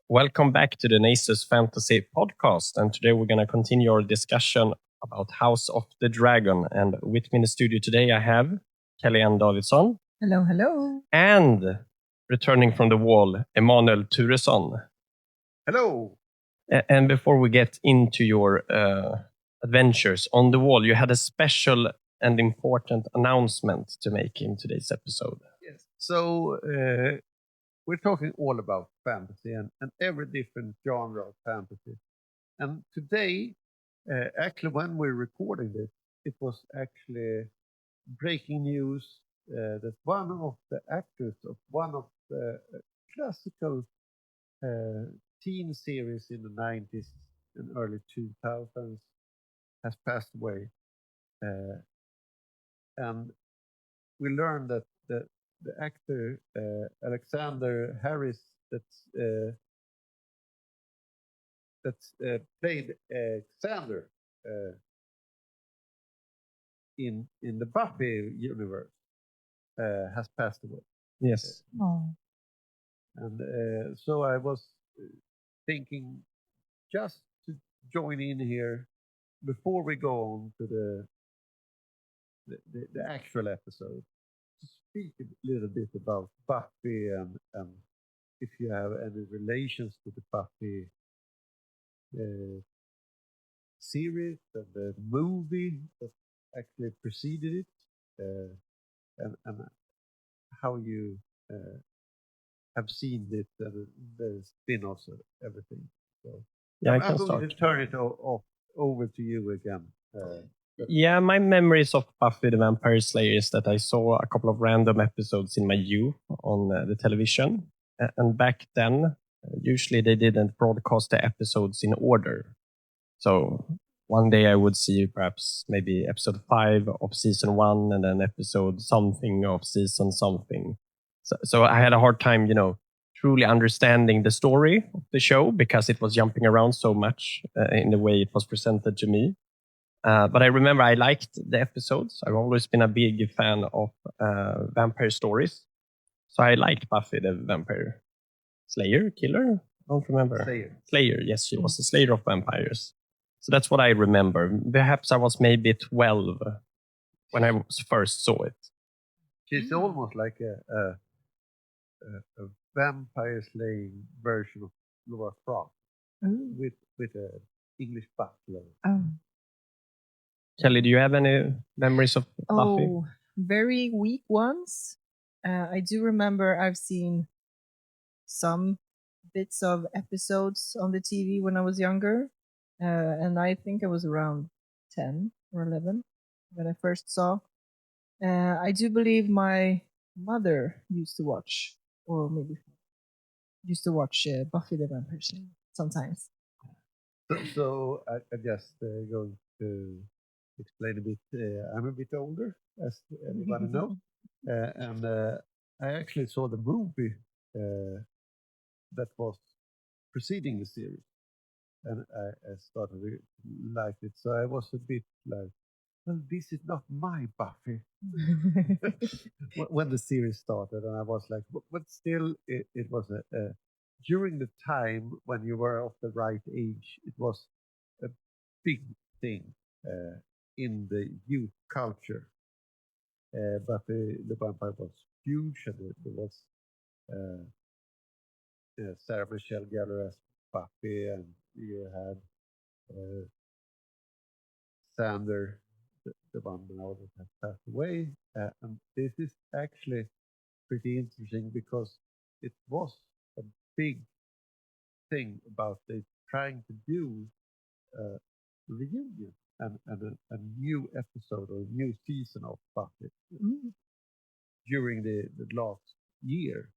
Welcome back to the Naissus Fantasy Podcast. And today we're going to continue our discussion about House of the Dragon. And with me in the studio today, I have Kellie-Anne Davidsson. Hello, hello. And returning from the wall, Emanuel Turesson. Hello. And before we get into your adventures on the wall, you had a special and important announcement to make in today's episode. Yes. So we're talking all about fantasy and every different genre of fantasy. And today, actually, when we're recording this, it was actually breaking news that one of the actors of one of the classical teen series in the 90s and early 2000s has passed away. And we learned that the actor Alexander Harris that's played Xander in the Buffy universe has passed away. Yes. And so I was thinking just to join in here before we go on to the actual episode, to speak a little bit about Buffy and if you have any relations to the Buffy series and the movie that actually preceded it, and how you have seen it and the spin-offs and everything. So Yeah, I'm going to turn it over to you again. Yeah, my memories of Buffy the Vampire Slayer is that I saw a couple of random episodes in my youth on the television. And back then, usually they didn't broadcast the episodes in order. So one day I would see perhaps maybe episode 5 of season 1 and then episode something of season something. So I had a hard time, truly understanding the story of the show because it was jumping around so much in the way it was presented to me. But I remember I liked the episodes. I've always been a big fan of vampire stories. So I liked Buffy the Vampire Slayer, Killer? I don't remember. Slayer, yes, she was the slayer of vampires. So that's what I remember. Perhaps I was maybe 12 when I first saw it. She's almost like a vampire slaying version of Laura Croft with an English butler. Kelly, do you have any memories of Buffy? Oh, very weak ones. I do remember I've seen some bits of episodes on the TV when I was younger. And I think I was around 10 or 11 when I first saw. I do believe my mother used to watch, or maybe used to watch Buffy the Vampire Slayer sometimes. So I just going to explain a bit. I'm a bit older, as everybody knows, and I actually saw the movie that was preceding the series, and I started to like it. So I was a bit like, well, this is not my Buffy when the series started, and I was like, but still, it was during the time when you were of the right age, it was a big thing in the youth culture. Buffy the Vampire was huge, and there was Sarah Michelle Gellar as Buffy, and you had Sander, the one now that has passed away. And this is actually pretty interesting because it was a big thing about they trying to do a reunion and a new episode or a new season of Buffy during the last year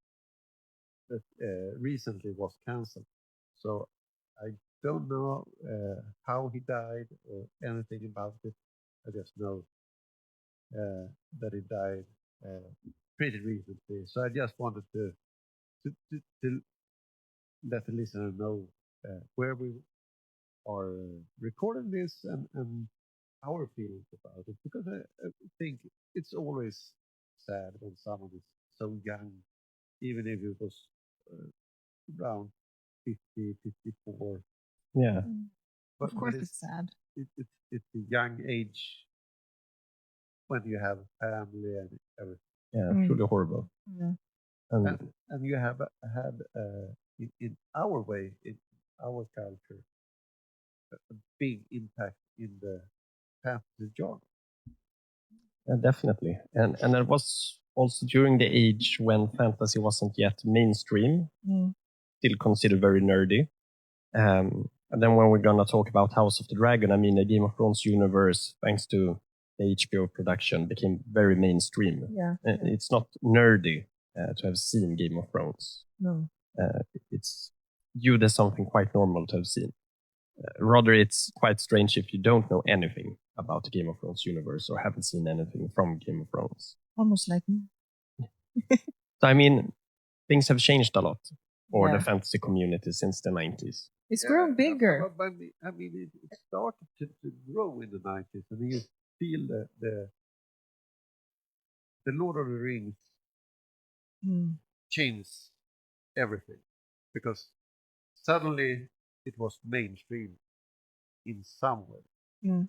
that recently was cancelled. So I don't know how he died or anything about it. I just know that he died pretty recently. So I just wanted to let the listener know where we are recording this and our feelings about it, because I think it's always sad when someone is so young, even if it was around 50, 54. Yeah. But Of course, it's sad. It's a young age when you have family and everything. Yeah, Mm. truly horrible. Yeah. And you have had in our way, in our culture, a big impact in the fantasy genre. Definitely. And it was also during the age when fantasy wasn't yet mainstream, Mm. still considered very nerdy. And then when we're going to talk about House of the Dragon, I mean, the Game of Thrones universe, thanks to the HBO production, became very mainstream. Yeah. It's not nerdy to have seen Game of Thrones. No. It's viewed as something quite normal to have seen. Rather, it's quite strange if you don't know anything about the Game of Thrones universe or haven't seen anything from Game of Thrones. Almost like me. So, I mean, things have changed a lot for Yeah. the fantasy community since the 90s. It's grown bigger. But I mean, it started to grow in the 90s, and you feel the Lord of the Rings Mm. changed everything, because suddenly it was mainstream in some way. Mm.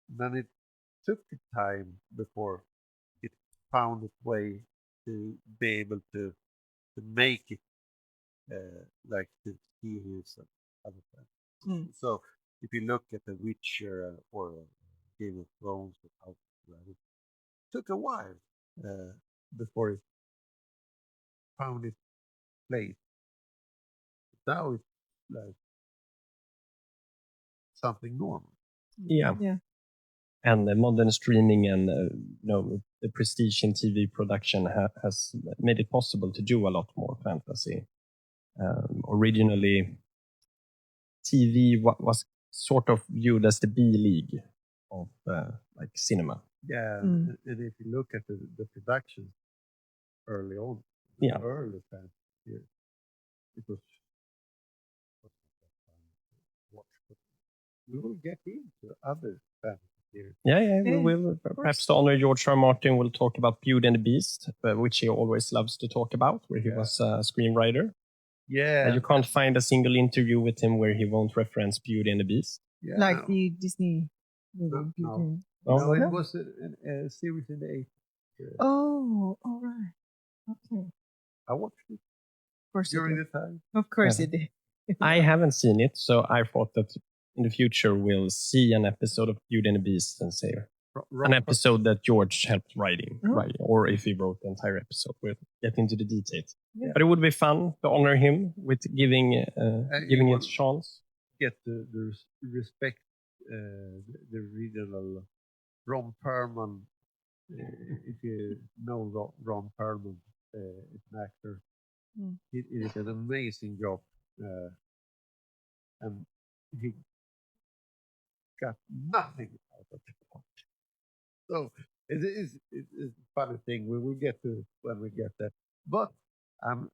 Then it took time before it found its way to be able to make it like the series and other things. Mm. So if you look at The Witcher or Game of Thrones or House of the Dragon, it took a while before it found its place. Now it's like something normal. Yeah. Yeah. And the modern streaming and the prestige in TV production has made it possible to do a lot more fantasy. Originally, TV was sort of viewed as the B league of like cinema. Yeah, Mm. and if you look at the production early on, Yeah. early fantasy years, it was watch. But we will get into other fantasy series. Yeah, we Yeah, will. Perhaps to honor George R. R. Martin, we'll talk about Beauty and the Beast, which he always loves to talk about, where he was a screenwriter. Yeah, You can't find a single interview with him where he won't reference Beauty and the Beast. yeah, Like no. the Disney movie. No. Oh, No, it no? was a series in the 80s. Oh, all right. Okay. I watched it Of course you during did. the time. Of course Yeah. you did. I haven't seen it, so I thought that in the future we'll see an episode of Beauty and the Beast and say an episode that George helped writing, Oh. right? Or if he wrote the entire episode, we'll get into the details. Yeah. But it would be fun to honor him with giving it a chance. Get the respect the regional Ron Perlman. If you know Ron Perlman, it's an actor. Mm. He did an amazing job, and he got nothing out of it. So it's a funny thing. We will get to it when we get there. But I'm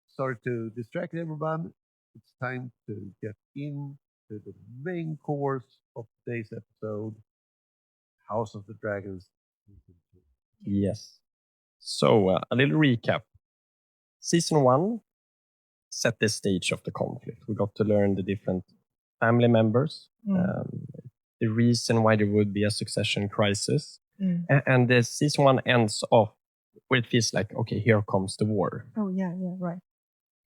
sorry to distract everyone. It's time to get into the main course of today's episode, House of the Dragons. Yes. So a little recap. Season 1 set the stage of the conflict. We got to learn the different family members, the reason why there would be a succession crisis. Mm. And the season 1 ends off where it feels like, okay, here comes the war. Oh, yeah, right.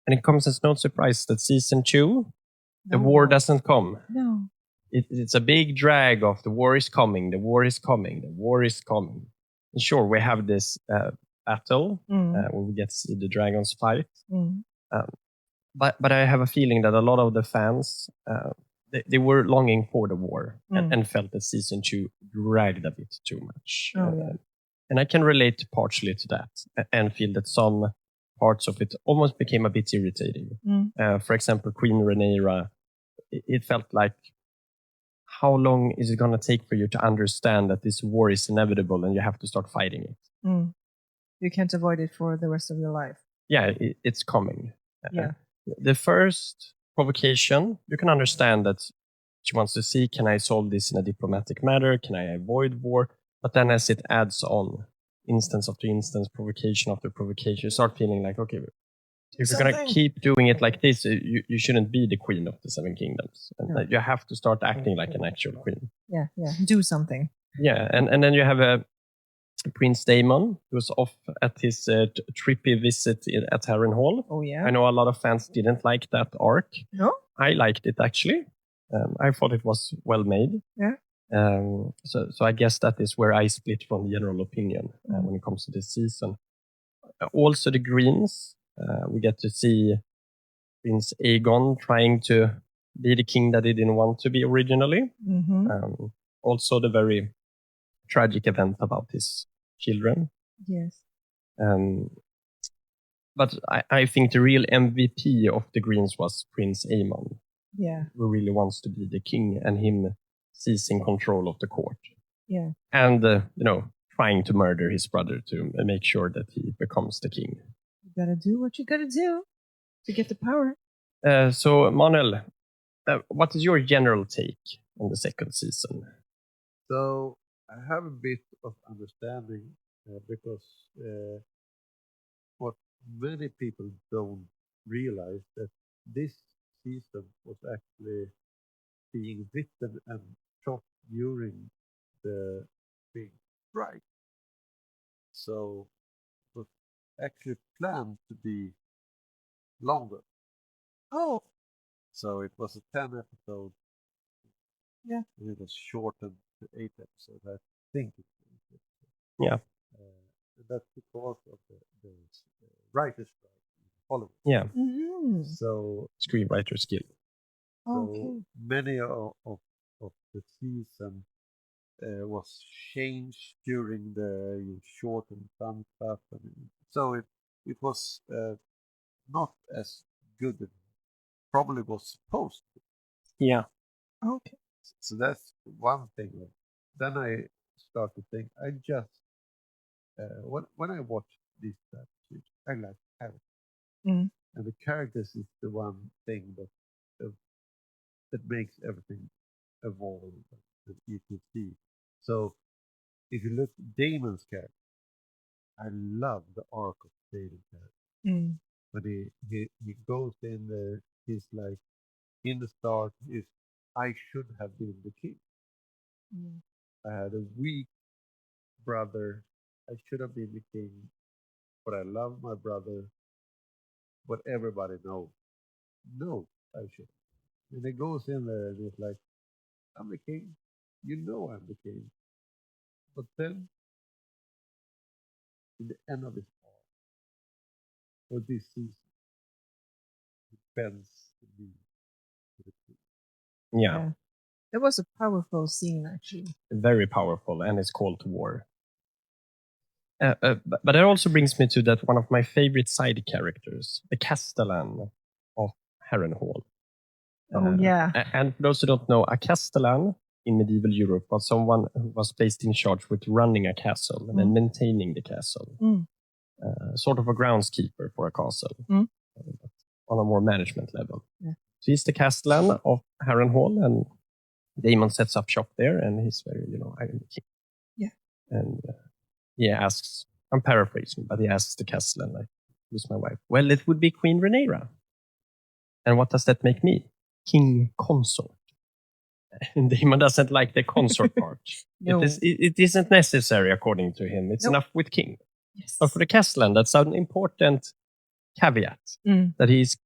And it comes as no surprise that season 2, the war doesn't come. No. It's a big drag of the war is coming, the war is coming, the war is coming. And sure, we have this battle where we get to see the dragons fight. Mm. But I have a feeling that a lot of the fans, they were longing for the war and felt that season 2 dragged a bit too much. And I can relate partially to that and feel that some parts of it almost became a bit irritating. For example, Queen Rhaenyra, it felt like, how long is it going to take for you to understand that this war is inevitable and you have to start fighting it? Mm. You can't avoid it for the rest of your life. Yeah, it's coming. Yeah. The first provocation, you can understand that she wants to see, can I solve this in a diplomatic manner? Can I avoid war? But then as it adds on, instance after instance, provocation after provocation, you start feeling like, okay, if you're going to keep doing it like this, you shouldn't be the queen of the Seven Kingdoms. And you have to start acting like an actual queen. Yeah. Do something. Yeah, and then you have Prince Daemon, who's off at his trippy visit at Harrenhal. Oh, yeah. I know a lot of fans didn't like that arc. No? I liked it, actually. I thought it was well made. Yeah. So I guess that is where I split from the general opinion when it comes to this season. Also the Greens, we get to see Prince Aegon trying to be the king that he didn't want to be originally. Mm-hmm. Also the very tragic event about his children. Yes. But I think the real MVP of the Greens was Prince Aemon. Yeah. Who really wants to be the king, and him seizing control of the court. Yeah. And, trying to murder his brother to make sure that he becomes the king. You gotta do what you gotta do to get the power. So, Manuel, what is your general take on the second season? So I have a bit of understanding because what many people don't realize that this season was actually being written and shot during the big strike. So it was actually planned to be longer. Oh. So it was a 10 episode. Yeah. And it was shortened to 8 episodes. I think it's 8 episodes. Yeah. That's because of the writer's strike in Hollywood. Yeah. Mm-hmm. So Screenwriter skill. So many of the season was changed during the shortened time stuff, and so it was not as good as probably was supposed to. Yeah. Okay. So that's one thing. Then I start to think. I just when I watch this series, I like characters, and the characters is the one thing that makes everything evolve that you can see. So if you look at Damon's character, I love the arc of Damon's character. When he goes in there, he's like, in the start, is I should have been the king. I had a weak brother. I should have been the king, but I love my brother. But everybody knows. No, I should. And he goes in there and he's like, I'm the king. You know I'm the king. But then, in the end of his arc, for this season, he bends the knee to the king. Yeah. It was a powerful scene, actually. Very powerful, and it's called to war. But that also brings me to that one of my favorite side characters, the Castellan of Harrenhal. Yeah. And for those who don't know, a Castellan in medieval Europe was someone who was placed in charge with running a castle and maintaining the castle. Sort of a groundskeeper for a castle, on a more management level. Yeah. So he's the Castellan of Harrenhal, and Daemon sets up shop there, and he's very, I am the king. Yeah. And he asks, I'm paraphrasing, but he asks the Castellan, like, who's my wife? Well, it would be Queen Rhaenyra. And what does that make me? King consort. And Daemon doesn't like the consort part. No. It isn't necessary, according to him. It's enough with king. Yes. But for the Castellan, that's an important caveat, that he's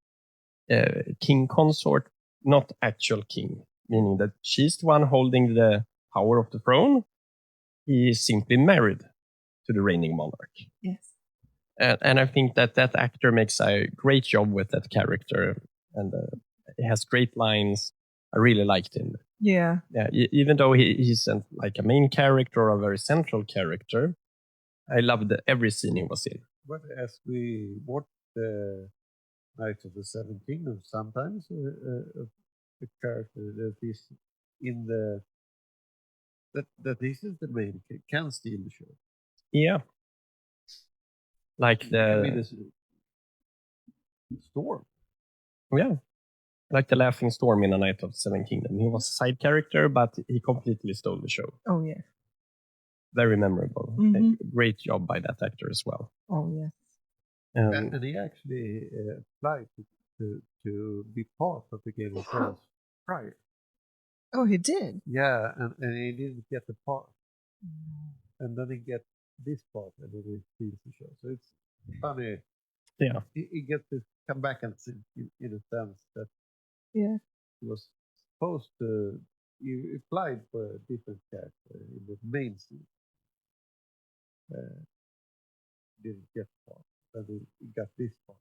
king consort, not actual king, meaning that she's the one holding the power of the throne. He is simply married to the reigning monarch. Yes. And I think that actor makes a great job with that character, and he has great lines. I really liked him. Yeah. Yeah. Even though he isn't like a main character or a very central character, I loved every scene he was in. But as we watch the Knights of the Seven Kingdoms, sometimes the character that is in the that this is the main can steal the show. Yeah. Like the Storm. Yeah. Like the Laughing Storm in A Knight of the Seven Kingdoms. He was a side character, but he completely stole the show. Oh, yeah. Very memorable. Great job by that actor as well. Oh, yeah. And he actually applied to be part of the Game of Thrones prior. Oh, he did. Yeah, and he didn't get the part, and then he get this part, and then he sees the show. So it's funny. Yeah. He gets to come back and see, in a sense that Yeah. he was supposed to. You applied for a different character in the main scene. Didn't get part, but he got this part.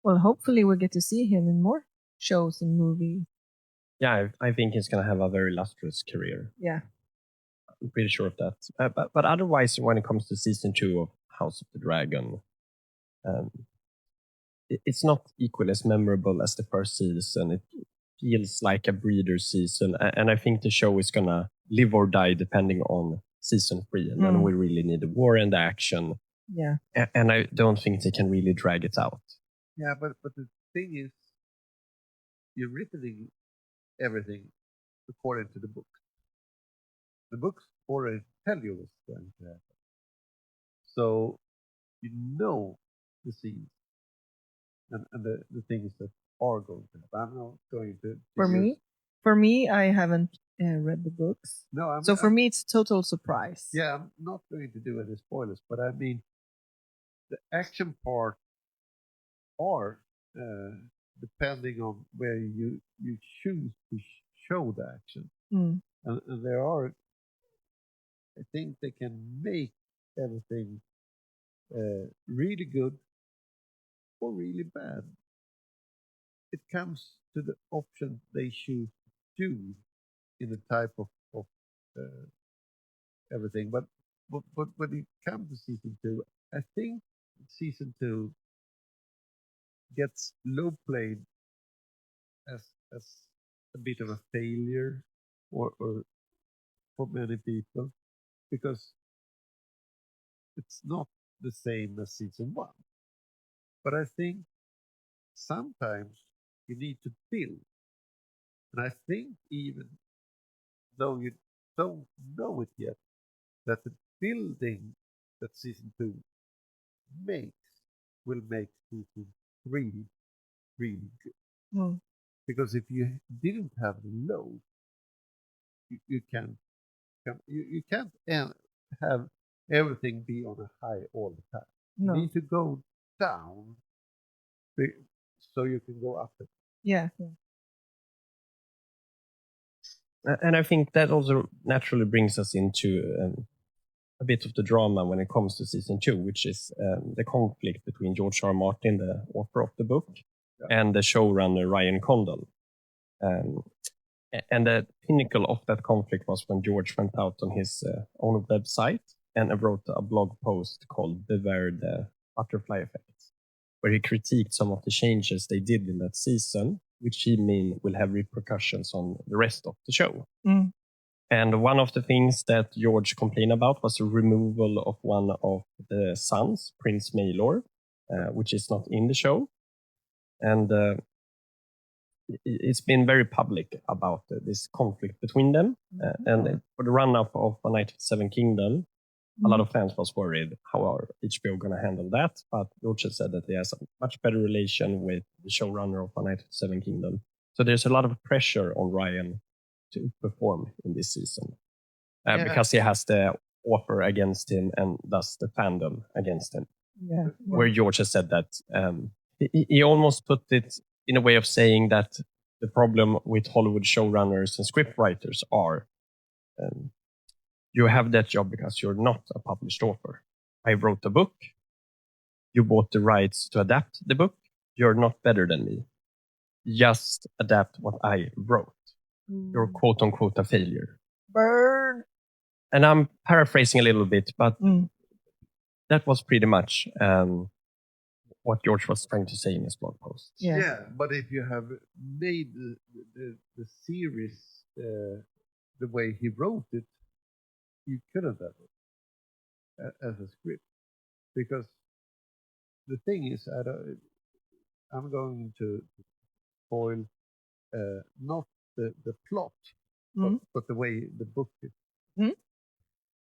Well, hopefully we'll get to see him in more shows and movies. Yeah, I think he's going to have a very illustrious career. Yeah. I'm pretty sure of that. But otherwise, when it comes to season 2 of House of the Dragon, it's not equally as memorable as the first season. It feels like a breeder season, and I think the show is going to live or die depending on season 3, and then we really need the war and the action. Yeah. And I don't think they can really drag it out. Yeah, but the thing is, you're written everything according to the book. The books already tell you what's going to happen. So you know the scenes and the things that are going to happen. I'm not going to For me, I haven't read the books. No, so for me, it's total surprise. Yeah, I'm not going to do any spoilers, but I mean, the action part are depending on where you choose to show the action, and there are. I think they can make everything really good or really bad. It comes to the option they choose to do in the type of everything. But when it comes to season 2, I think season 2 gets low played as a bit of a failure or for many people, because it's not the same as season 1. But I think sometimes you need to build. And I think even though you don't know it yet, that the building that season 2 will make season 3 really good. Because if you didn't have the low, you can't have everything be on a high all the time. No. You need to go down so you can go up. Yeah. And I think that also naturally brings us into a bit of the drama when it comes to season 2, which is the conflict between George R. R. Martin, the author of the book, and the showrunner Ryan Condal. And the pinnacle of that conflict was when George went out on his own website and wrote a blog post called Beware the Butterfly Effect, where he critiqued some of the changes they did in that season, which he mean will have repercussions on the rest of the show. And one of the things that George complained about was the removal of one of the sons, Prince Maelor, which is not in the show. And it's been very public about this conflict between them. And for the run-up of A Night of the Seven Kingdoms, a lot of fans was worried how are HBO going to handle that. But George said that he has a much better relation with the showrunner of A Night of the Seven Kingdoms. So there's a lot of pressure on Ryan to perform in this season because he has the author against him and thus the fandom against him. Where George has said that he almost put it in a way of saying that the problem with Hollywood showrunners and scriptwriters are you have that job because you're not a published author. I wrote a book. You bought the rights to adapt the book. You're not better than me. Just adapt what I wrote. You're quote unquote a failure. Burn. And I'm paraphrasing a little bit, but that was pretty much what George was trying to say in his blog post. Yeah, but if you have made the series the way he wrote it, you couldn't have it as a script. Because the thing is, I'm going to spoil not the plot, but the way the book is.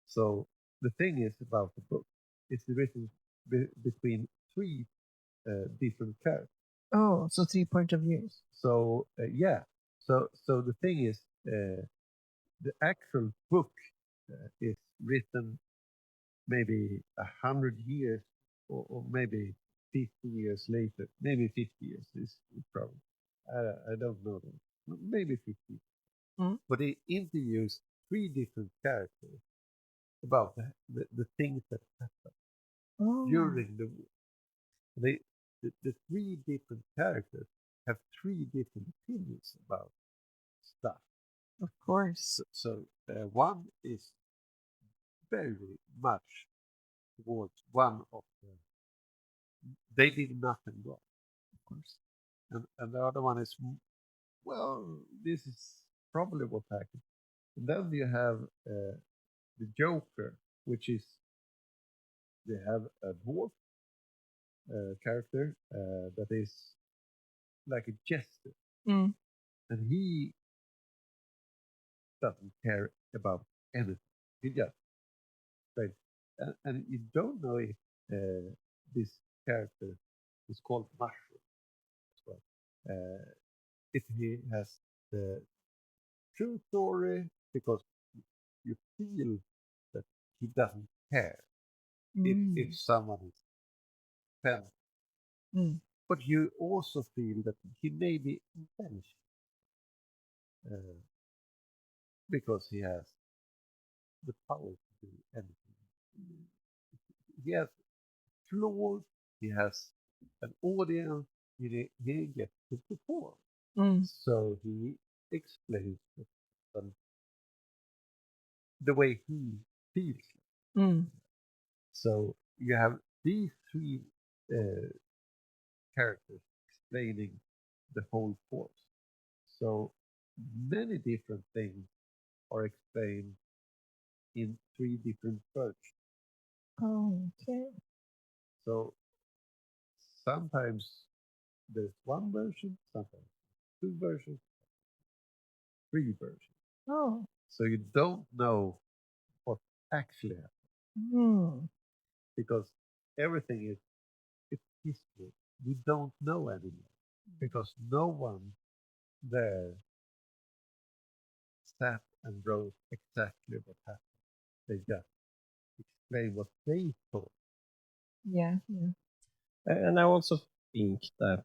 So the thing is about the book, it's written between 3 different characters. Oh, so 3 point of views. So so the thing is, the actual book is written maybe 100 years or maybe 50 years later. Maybe 50 years is probably. I don't know. Maybe 50. But he interviews 3 different characters about the things that happened during the war. The 3 different characters have 3 different opinions about stuff. Of course. So one is very much towards one of them. They did nothing wrong, of course. And the other one is, well, this is probably what happened. And then you have the Joker, which is, they have a dwarf character that is like a jester. And he doesn't care about anything. He just plays. And you don't know if this character is called Mushroom as well. If he has the true story, because you feel that he doesn't care if someone is offended. But you also feel that he may be intentional because he has the power to do anything. He has flaws, he has an audience, he gets to perform. So he explains the way he feels. So you have these 3 characters explaining the whole force. So many different things are explained in 3 different versions. Okay. So sometimes there's 1 version, sometimes 2 versions, 3 versions. So you don't know what actually happened. Because everything it's history. We don't know anymore. Because no one there sat and wrote exactly what happened. They just explain what they thought. Yeah. And I also think that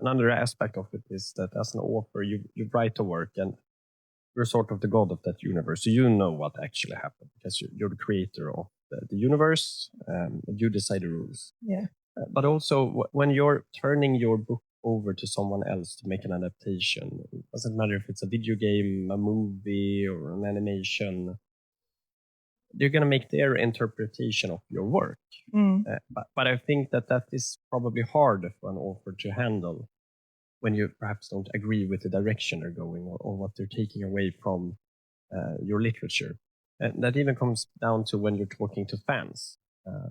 another aspect of it is that as an author, you write a work and you're sort of the god of that universe. So you know what actually happened because you're the creator of the universe. You decide the rules. Yeah. But also when you're turning your book over to someone else to make an adaptation, it doesn't matter if it's a video game, a movie, or an animation. They're going to make their interpretation of your work. But I think that is probably hard for an author to handle when you perhaps don't agree with the direction they're going or what they're taking away from your literature. And that even comes down to when you're talking to fans.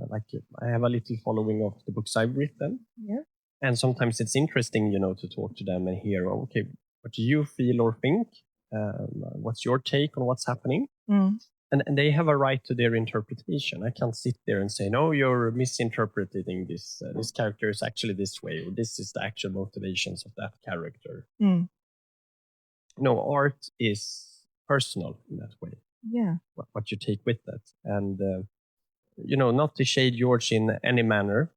Like I have a little following of the books I've written. Yeah. And sometimes it's interesting, to talk to them and hear, okay, what do you feel or think? What's your take on what's happening? And they have a right to their interpretation. I can't sit there and say, no, you're misinterpreting this. This character is actually this way, or this is the actual motivations of that character. No, art is personal in that way. Yeah. What you take with that. And, not to shade George in any manner.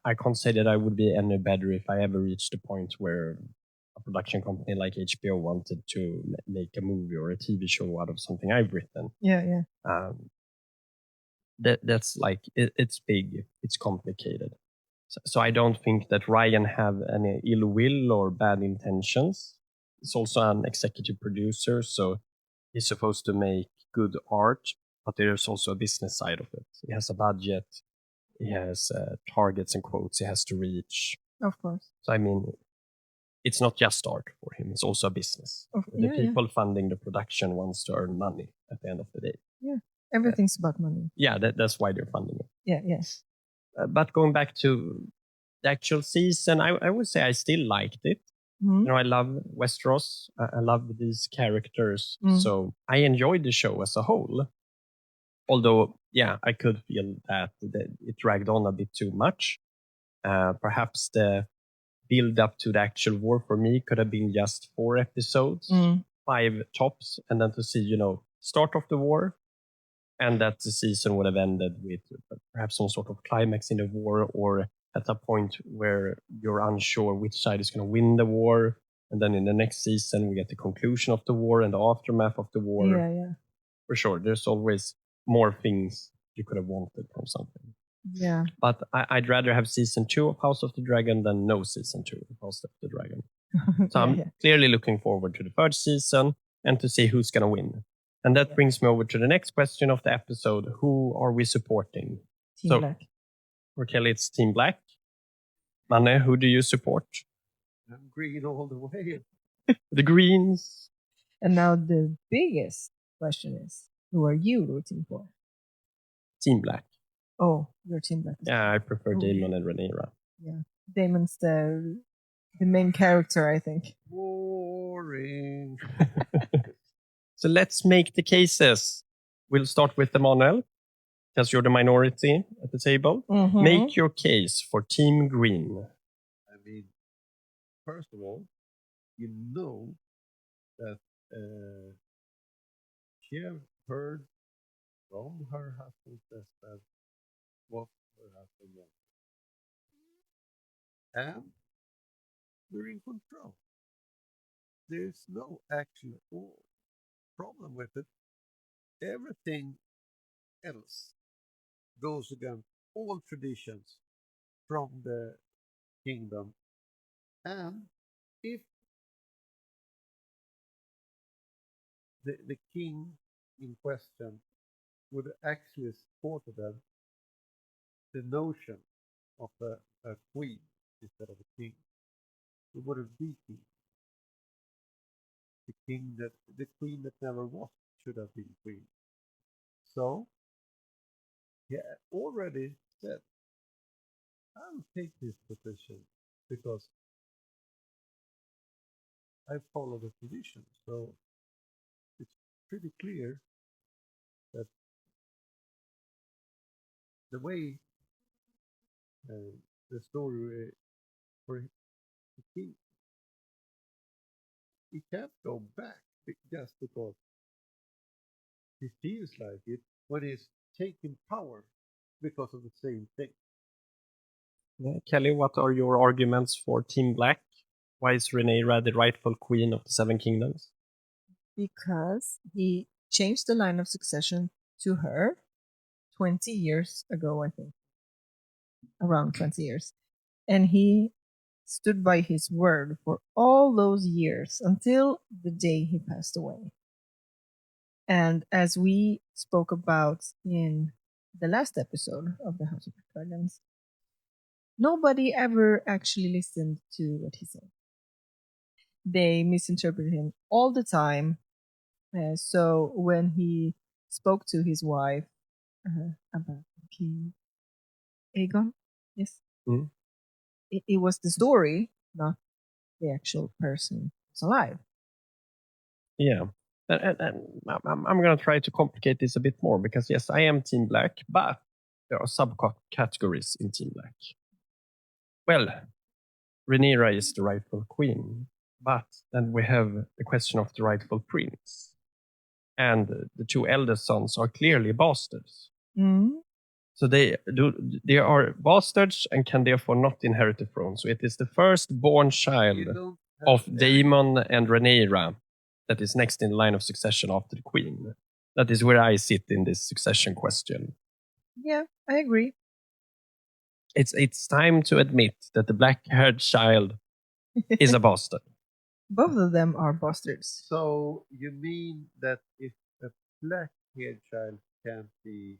I can't say that I would be any better if I ever reached a point where a production company like HBO wanted to make a movie or a TV show out of something I've written. Yeah. That's like, it's big, it's complicated. So I don't think that Ryan have any ill will or bad intentions. He's also an executive producer, so he's supposed to make good art, but there's also a business side of it. He has a budget, he has targets and quotes he has to reach. Of course. So I mean, it's not just art for him, it's also a business. The Yeah, people funding the production wants to earn money at the end of the day. Yeah, everything's about money. Yeah, that's why they're funding it. Yeah, yes. But going back to the actual season, I would say I still liked it. I love Westeros. I love these characters. So I enjoyed the show as a whole. Although yeah, I could feel that it dragged on a bit too much. Perhaps the build up to the actual war for me could have been just 4 episodes, 5 tops, and then to see, start of the war, and that the season would have ended with perhaps some sort of climax in the war, or at a point where you're unsure which side is going to win the war. And then in the next season, we get the conclusion of the war and the aftermath of the war. Yeah. For sure, there's always more things you could have wanted from something. Yeah. But I'd rather have season 2 of House of the Dragon than no season 2 of House of the Dragon. So I'm clearly looking forward to the 3rd season and to see who's going to win. And that brings me over to the next question of the episode. Who are we supporting? Team Black. For Kelly, it's Team Black. Manne, who do you support? I'm green all the way. The Greens. And now the biggest question is, who are you rooting for? Team Black. Oh, you're Team Black. Yeah, I prefer Daemon and Rhaenyra. Yeah, Daemon's the main character, I think. Boring. So let's make the cases. We'll start with Emanuel, because you're the minority at the table. Mm-hmm. Make your case for Team Green. I mean, first of all, you know that she have heard from her husband that what her husband wanted. And they're in control. There's no actual problem with it. Everything else goes against all traditions from the kingdom. And if the king in question would actually support them, the notion of a queen instead of a king, it would have been king. The queen that never was should have been queen. So he already said, I'll take this position because I follow the tradition. So it's pretty clear that the way the story for the king, he can't go back just because he feels like it when he's taking power because of the same thing. Yeah. Kelly, what are your arguments for Team Black? Why is Rhaenyra the rightful queen of the 7 kingdoms? Because he changed the line of succession to her 20 years ago, I think. Around 20 years. And he stood by his word for all those years until the day he passed away. And as we spoke about in the last episode of the House of the Dragons, nobody ever actually listened to what he said. They misinterpreted him all the time. So when he spoke to his wife about King Aegon, yes, it was the story, not the actual person who's alive. Yeah. And I'm going to try to complicate this a bit more because, yes, I am Team Black, but there are subcategories in Team Black. Well, Rhaenyra is the rightful queen, but then we have the question of the rightful prince. And the 2 eldest sons are clearly bastards. Mm-hmm. So they are bastards and can therefore not inherit the throne. So it is the firstborn child of Daemon and Rhaenyra that is next in the line of succession after the queen. That is where I sit in this succession question. Yeah, I agree. It's time to admit that the black-haired child is a bastard. Both of them are bastards. So you mean that if a black-haired child can't be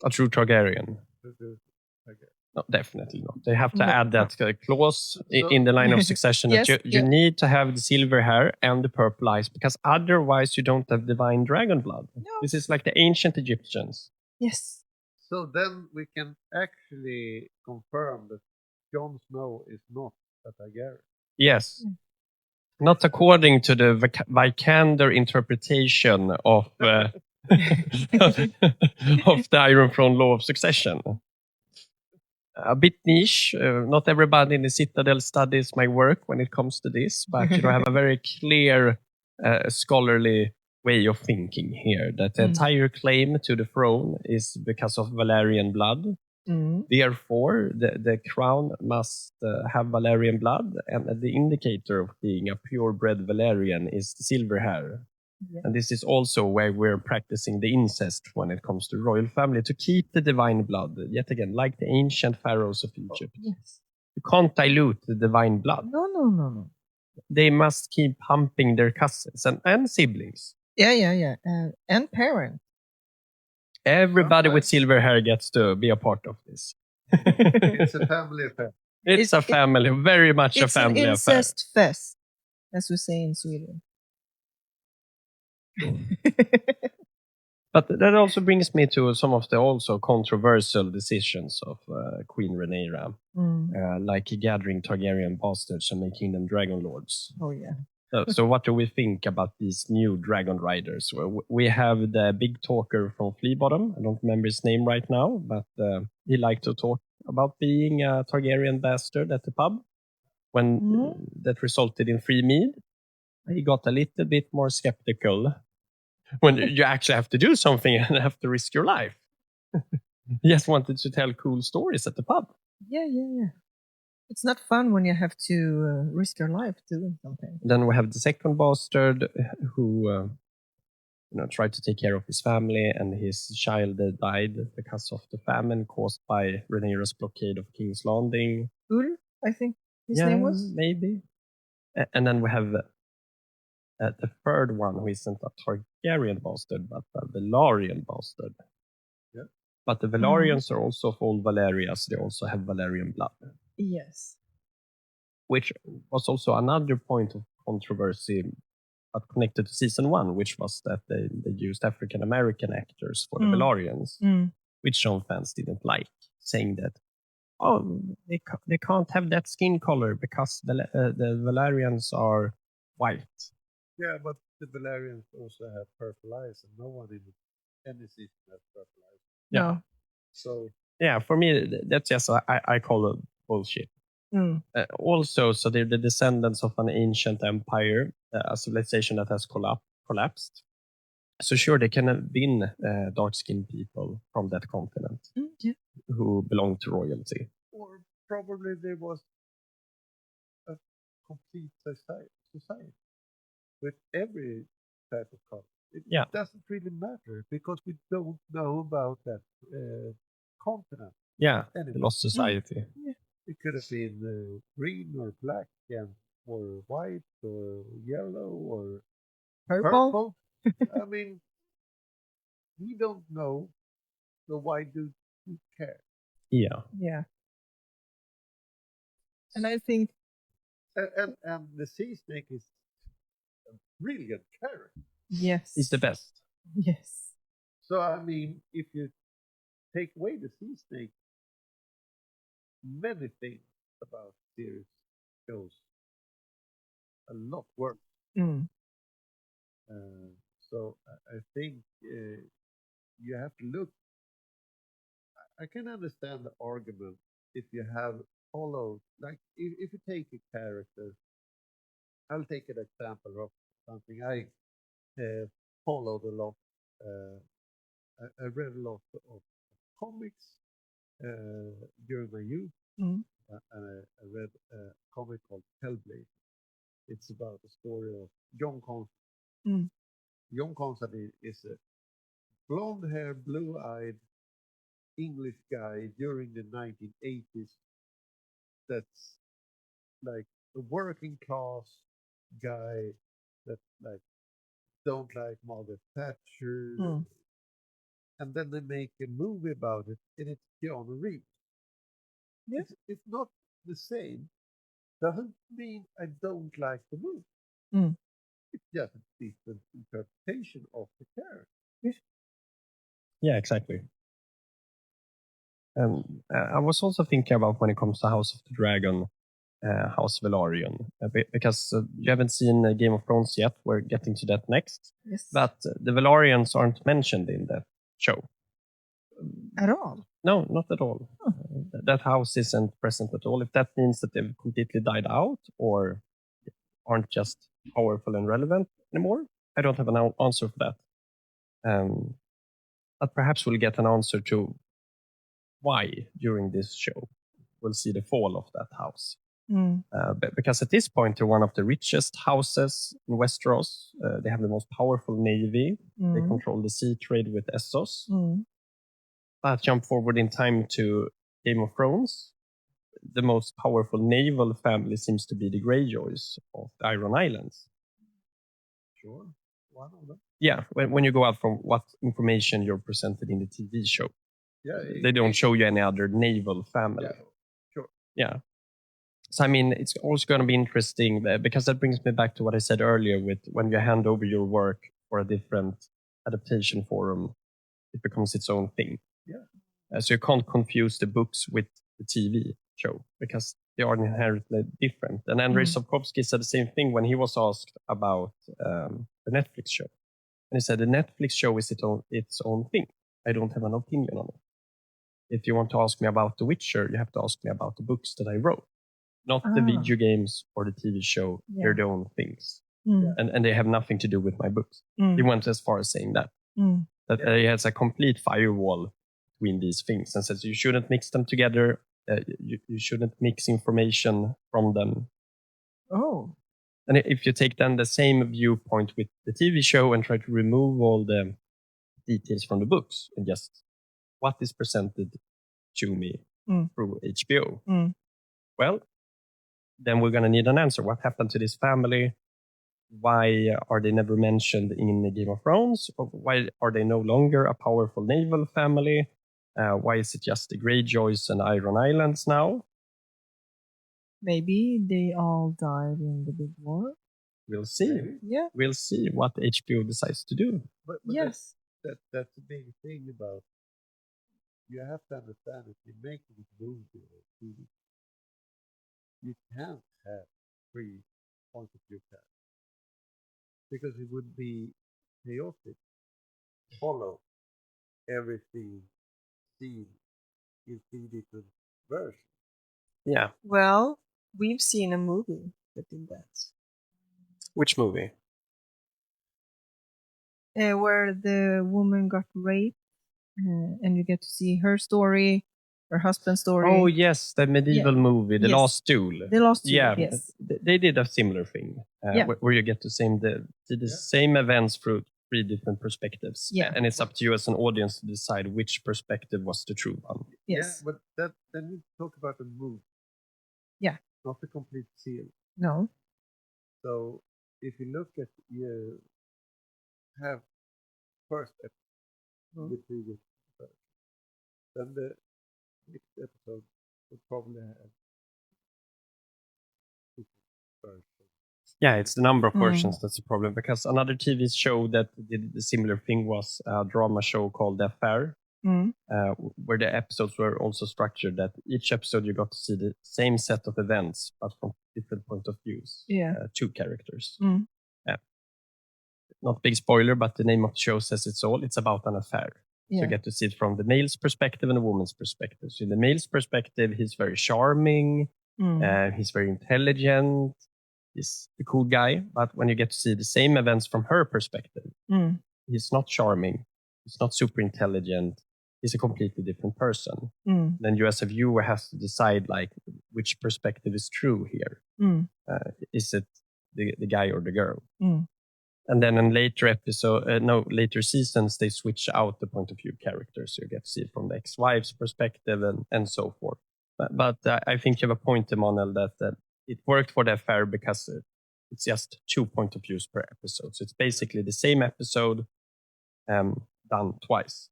a true Targaryen? No, definitely not. They have to add that clause in the line of succession that you need to have the silver hair and the purple eyes, because otherwise you don't have divine dragon blood. No. This is like the ancient Egyptians. Yes. So then we can actually confirm that Jon Snow is not a Targaryen. Yes. Not according to the Vikander interpretation of of the Iron Throne law of succession. A bit niche. Not everybody in the Citadel studies my work when it comes to this, but I have a very clear scholarly way of thinking here. That the entire claim to the throne is because of Valyrian blood. Therefore, the crown must have Valyrian blood, and the indicator of being a purebred Valyrian is silver hair. Yeah. And this is also where we're practicing the incest when it comes to royal family, to keep the divine blood, yet again, like the ancient pharaohs of Egypt. Yes. You can't dilute the divine blood. No. They must keep pumping their cousins and siblings. Yeah. And parents. Everybody with silver hair gets to be a part of this. It's a family affair. It's a family, very much a family affair. It's an incest fest, as we say in Sweden. But that also brings me to some of the also controversial decisions of Queen Rhaenyra, like gathering Targaryen bastards and making them dragon lords. Oh yeah. So what do we think about these new dragon riders? We have the big talker from Fleabottom. I don't remember his name right now, but he liked to talk about being a Targaryen bastard at the pub when that resulted in free mead. He got a little bit more skeptical when you actually have to do something and have to risk your life. He just wanted to tell cool stories at the pub. Yeah. It's not fun when you have to risk your life doing something. Then we have the second bastard who tried to take care of his family, and his child died because of the famine caused by Rhaenyra's blockade of King's Landing. Ul, I think his name was? Maybe. And then we have the third one, who isn't a Targaryen bastard, but a Velaryon bastard. Yeah. But the Velaryons are also of old Valyria, so they also have Valyrian blood. Yes. Which was also another point of controversy, but connected to season 1, which was that they used African American actors for the Velaryons, which some fans didn't like, saying that, they can't have that skin color because the Valyrians are white. Yeah, but the Valyrians also have purple eyes, and no one in any season has purple eyes. Yeah. No. So yeah, for me, that's just I call it bullshit. Also, so they're the descendants of an ancient empire, a civilization that has collapsed. So sure, they can have been dark-skinned people from that continent who belong to royalty. Or probably there was a complete society with every type of color. It doesn't really matter because we don't know about that continent. Yeah, the lost society. Yeah. It could have been green or black, or white or yellow or purple. I mean, we don't know, so why do we care? Yeah. And I think, and the sea snake is a brilliant character. Yes, he's the best. Yes. So I mean, if you take away the sea snake, many things about the series goes a lot worse. So I think you have to look. I can understand the argument if you have followed, like if you take a character. I'll take an example of something I followed a lot. I read a lot of comics during my youth. And I read a comic called Hellblade. It's about the story of John Constantine. John Constantine is a blonde-haired, blue-eyed English guy during the 1980s that's like a working class guy that like don't like Margaret Thatcher. And then they make a movie about it, and it's Keanu Reeves. Yeah. It's not the same. Doesn't mean I don't like the movie. It's just a different interpretation of the character. Yeah, exactly. I was also thinking about when it comes to House of the Dragon, House Velaryon, because you haven't seen Game of Thrones yet. We're getting to that next. Yes. But the Velaryons aren't mentioned in that show. At all? No, not at all. That house isn't present at all. If that means that they've completely died out or aren't just powerful and relevant anymore, I don't have an answer for that. But perhaps we'll get an answer to why during this show we'll see the fall of that house. Because at this point, they're one of the richest houses in Westeros. They have the most powerful navy. They control the sea trade with Essos. But jump forward in time to Game of Thrones. The most powerful naval family seems to be the Greyjoys of the Iron Islands. Sure. One of them. Yeah, when you go out from what information you're presented in the TV show. Yeah. They don't show you any other naval family. Yeah. Sure. Yeah. So, I mean, it's also going to be interesting because that brings me back to what I said earlier with when you hand over your work for a different adaptation forum, it becomes its own thing. Yeah. So you can't confuse the books with the TV show because they are inherently different. And Andrei Sapkowski said the same thing when he was asked about the Netflix show. And he said, the Netflix show is its own thing. I don't have an opinion on it. If you want to ask me about The Witcher, you have to ask me about the books that I wrote. Not the video games or the TV show. Yeah. They're their own things. And they have nothing to do with my books. He went as far as saying that. That he has a complete firewall between these things and says you shouldn't mix them together. You shouldn't mix information from them. Oh. And if you take then the same viewpoint with the TV show and try to remove all the details from the books and just what is presented to me through HBO, well, then we're going to need an answer. What happened to this family? Why are they never mentioned in Game of Thrones? Why are they no longer a powerful naval family? Why is it just the Greyjoys and Iron Islands now? Maybe they all died in the big war. We'll see. Yeah. We'll see what HBO decides to do. But Yes. that's the big thing about. You have to understand if you're making a movie or TV, you can't have 3 points of view characters because it would be chaotic. Follow everything seen in 3 different versions. Yeah. Well, we've seen a movie that did that. Which movie? Where the woman got raped and you get to see her story, her husband's story. Oh, yes, the medieval movie, The Yes. Last Duel. The Last Duel, Yeah, yes. they did a similar thing where you get to see the same events through 3 different perspectives. Yeah. And it's up to you as an audience to decide which perspective was the true one. Yes. Yeah, but then we talk about the movie. Yeah. Not the complete series. No. So if you look at you have first episode with previous episode, then the next episode will probably have different versions. Yeah, it's the number of versions that's the problem. Because another TV show that did the similar thing was a drama show called The Affair, where the episodes were also structured that each episode you got to see the same set of events, but from different point of views. Yeah. 2 characters. Not big spoiler, but the name of the show says it's all. It's about an affair. Yeah. So you get to see it from the male's perspective and the woman's perspective. So in the male's perspective, he's very charming, he's very intelligent, he's a cool guy. But when you get to see the same events from her perspective, he's not charming, he's not super intelligent, he's a completely different person. Then you as a viewer have to decide like which perspective is true here. Is it the guy or the girl? And then in later later seasons, they switch out the point of view characters. So you get to see it from the ex-wife's perspective and so forth. But I think you have a point, Emanuel, that it worked for The Affair because it's just 2 point of views per episode. So it's basically the same episode done twice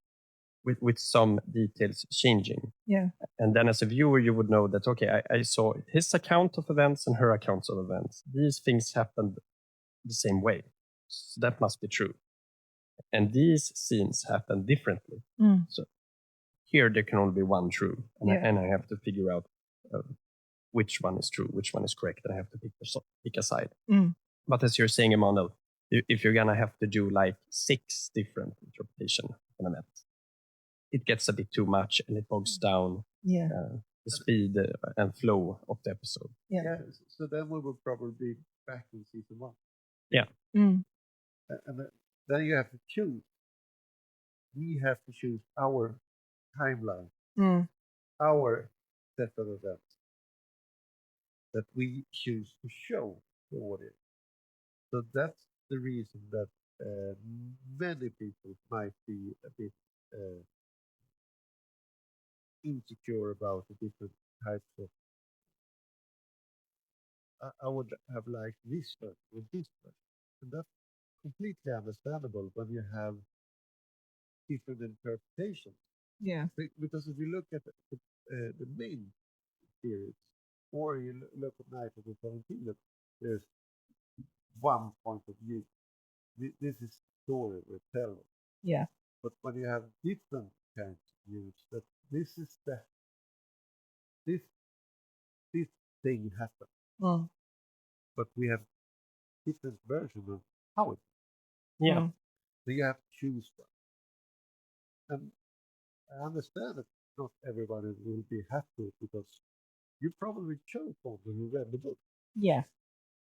with some details changing. Yeah. And then as a viewer, you would know that, okay, I saw his account of events and her accounts of events. These things happened the same way. So that must be true. And these scenes happen differently. So here there can only be one true. And I have to figure out which one is true, which one is correct, and I have to pick a side. Mm. But as you're saying, Emanuel, if you're gonna have to do like 6 different interpretation of an event, it gets a bit too much and it bogs down the speed and flow of the episode. Yeah. So then we will probably be back in season 1. Yeah. Mm. And then you have to choose. We have to choose our timeline, our set of events that we choose to show the audience. So that's the reason that many people might be a bit insecure about the different types of. I would have liked this version or this version, and that's completely understandable when you have different interpretations. Yeah. Because if you look at the main series, or you look at Night of the 17th, there's one point of view. This is story we're telling. Yeah. But when you have different kinds of views, that this is this thing happened, but we have different versions of how it. Yeah. So you have to choose one. And I understand that not everybody will be happy because you probably chose one when you read the book. Yeah.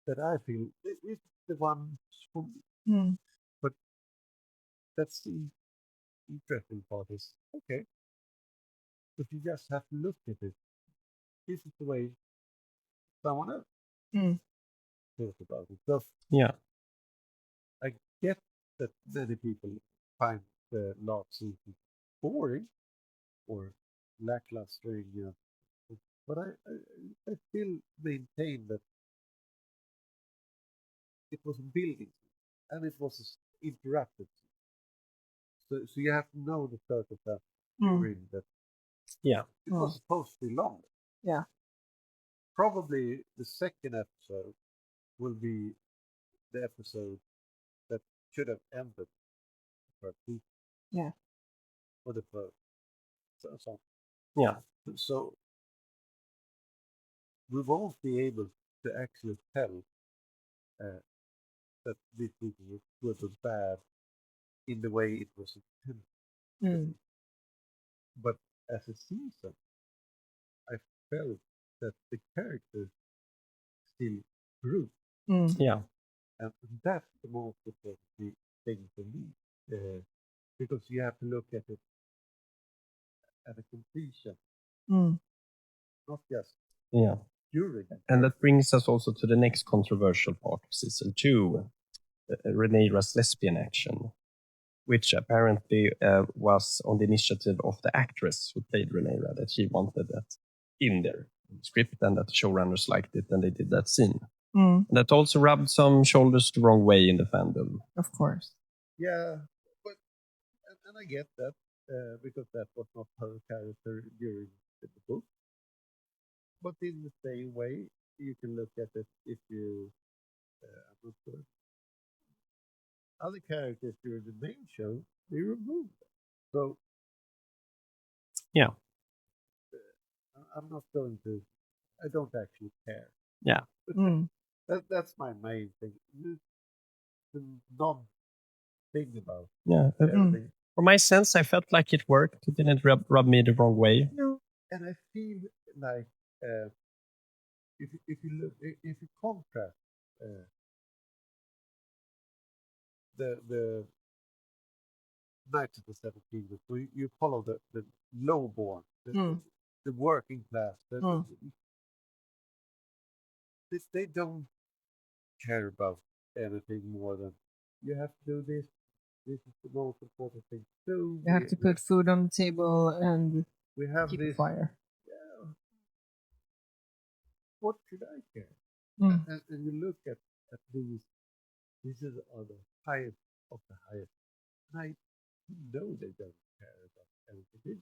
That I feel this is the one for me. But that's the interesting part is, okay, but you just have to look at it. This is the way someone else thought about it. So Yeah. I get that many people find the last season boring or lackluster, but I still maintain that it was building and it was interrupted. So you have to know the circumstance during that. Yeah. It was supposed to be longer. Yeah. Probably the second episode will be the episode that should have ended the first season. Yeah. Or the first. So. Yeah. So we won't be able to actually tell that this season was good or bad in the way it was intended. But as a season, I felt that the characters still grew. Yeah. And that's the most important thing for me. Because you have to look at it at a completion, not just during. And that brings us also to the next controversial part of season 2, Rhaenyra's lesbian action, which apparently was on the initiative of the actress who played Rhaenyra, that she wanted that in their script and that the showrunners liked it and they did that scene. And that also rubbed some shoulders the wrong way in the fandom. Of course. Yeah, but and I get that because that was not her character during the book. But in the same way, you can look at it if you, I'm not sure. Other characters during the main show, they removed them. So, yeah, I'm not going to. I don't actually care. Yeah, That's my main thing. The non-thing about everything. For my sense, I felt like it worked. It didn't rub me the wrong way. No, and I feel like if you contrast the Knights of the Seven Kingdoms, so you follow the lowborn, the working class. They don't care about anything more than you have to do this. This is the most important thing to do. You have to put food on the table and we have keep this fire. Yeah. What should I care? And you look at these. These are the highest of the highest. And I know they don't care about anything.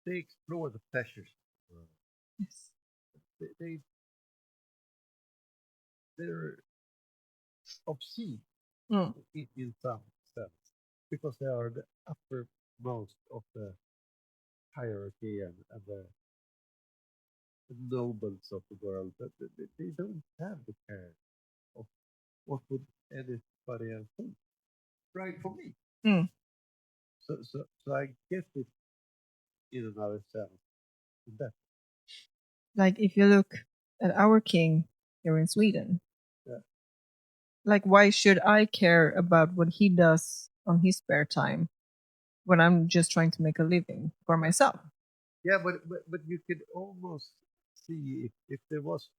They explore the pleasures of the world. Yes. They're obscene in some sense because they are the uppermost of the hierarchy and the nobles of the world, that they don't have the care of what would anybody else think. Right for me. Mm. So I get it in another sense. In that. Like if you look at our king here in Sweden, Yeah. like why should I care about what he does on his spare time when I'm just trying to make a living for myself? Yeah, but you could almost see if there was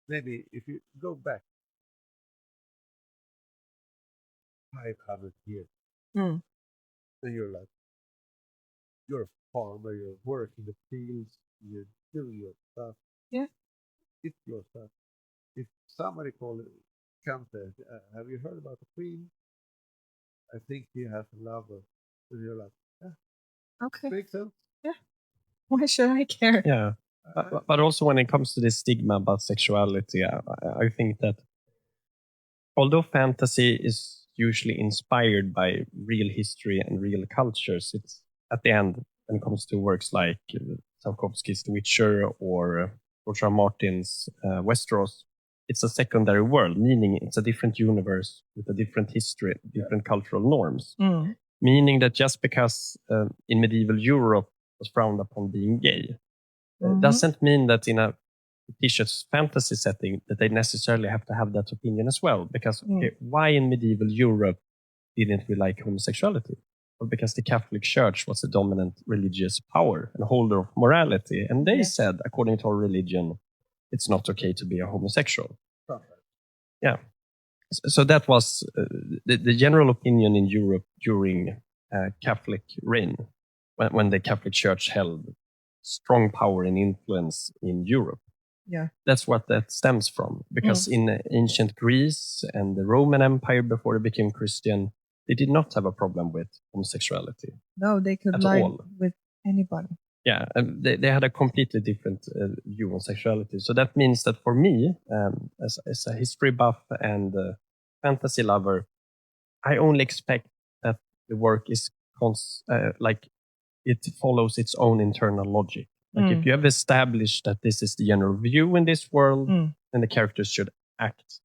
maybe if you go back 500 years, Mm. and you're a farmer, you work in the fields, you do your stuff. Yeah. It's your stuff. If somebody comes and have you heard about the queen? I think he has a lover. And you're like, Okay. makes sense. Why should I care? Yeah. But also when it comes to this stigma about sexuality, I think that although fantasy is usually inspired by real history and real cultures, it's at the end, when it comes to works like Tarkovsky's The Witcher or George R. Martin's Westeros, it's a secondary world, meaning it's a different universe with a different history, different cultural norms. Mm. Meaning that just because in medieval Europe was frowned upon being gay, doesn't mean that in a fictitious fantasy setting that they necessarily have to have that opinion as well. Because okay, why in medieval Europe didn't we like homosexuality? Well, because the Catholic Church was a dominant religious power and holder of morality. And they said, according to our religion, it's not okay to be a homosexual. Yeah. So that was the general opinion in Europe during Catholic reign, when the Catholic Church held strong power and influence in Europe. Yeah. That's what that stems from. Because in ancient Greece and the Roman Empire before it became Christian, they did not have a problem with homosexuality. No, they could At lie all. with anybody. Yeah, and they had a completely different view on sexuality. So that means that for me, as a history buff and fantasy lover, I only expect that the work is like it follows its own internal logic. Like if you have established that this is the general view in this world, then the characters should act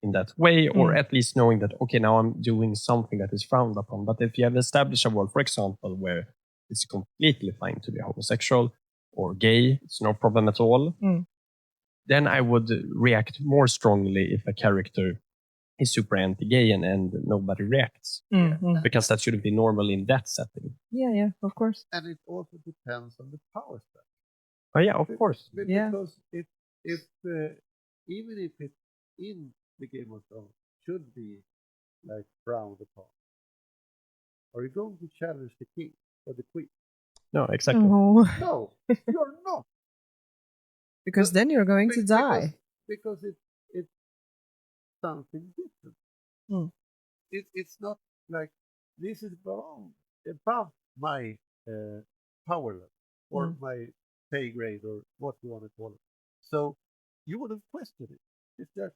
in that way, or at least knowing that, okay, now I'm doing something that is frowned upon. But if you have established a world, for example, where it's completely fine to be homosexual or gay, it's no problem at all, then I would react more strongly if a character is super anti-gay and nobody reacts. Because that shouldn't be normal in that setting. Yeah, of course. And it also depends on the power structure. Oh yeah, of course. Because if even if it's in the Game of Thrones should be like frowned upon, are you going to challenge the king or the queen? No, exactly. Oh. No, you're not. Because then you're going to die. Because it's something different. It's not like this is above my power level or my pay grade or what you want to call it. So you wouldn't question it. It's just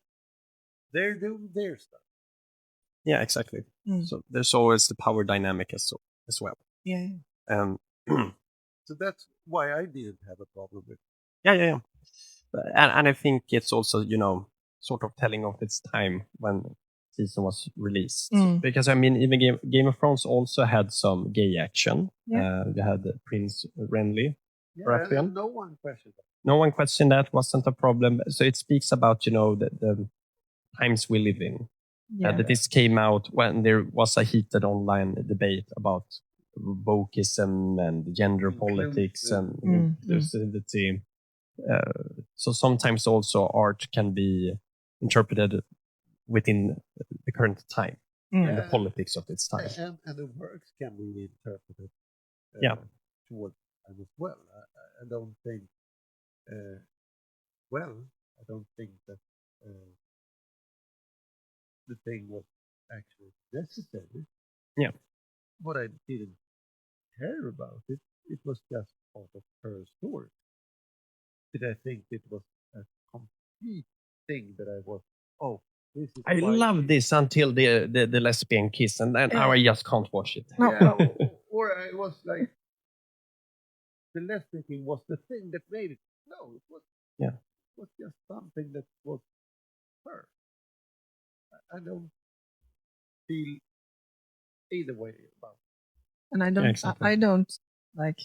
they're doing their stuff. Yeah, exactly. So there's always the power dynamic as well. Yeah. So that's why I didn't have a problem with it. Yeah. And I think it's also, sort of telling of its time when season was released. Because, I mean, even Game of Thrones also had some gay action. Yeah. You had Prince Renly. And no one questioned that. No one questioned that, wasn't a problem. So it speaks about, the times we live in. That this came out when there was a heated online debate about wokeism and gender politics and inclusivity. So sometimes also art can be interpreted within the current time and the politics of its time. And the works can be interpreted towards time as well. I don't think that the thing was actually necessary. Yeah. What I didn't care about it was just part of her story. Did I think it was a complete thing that I was, this is I love this until the lesbian kiss, and then now I just can't watch it. Yeah, or I was like, the lesbianism was the thing that made it. No, it was just something that was her. I don't feel either way about it. And I don't, exactly. I don't like.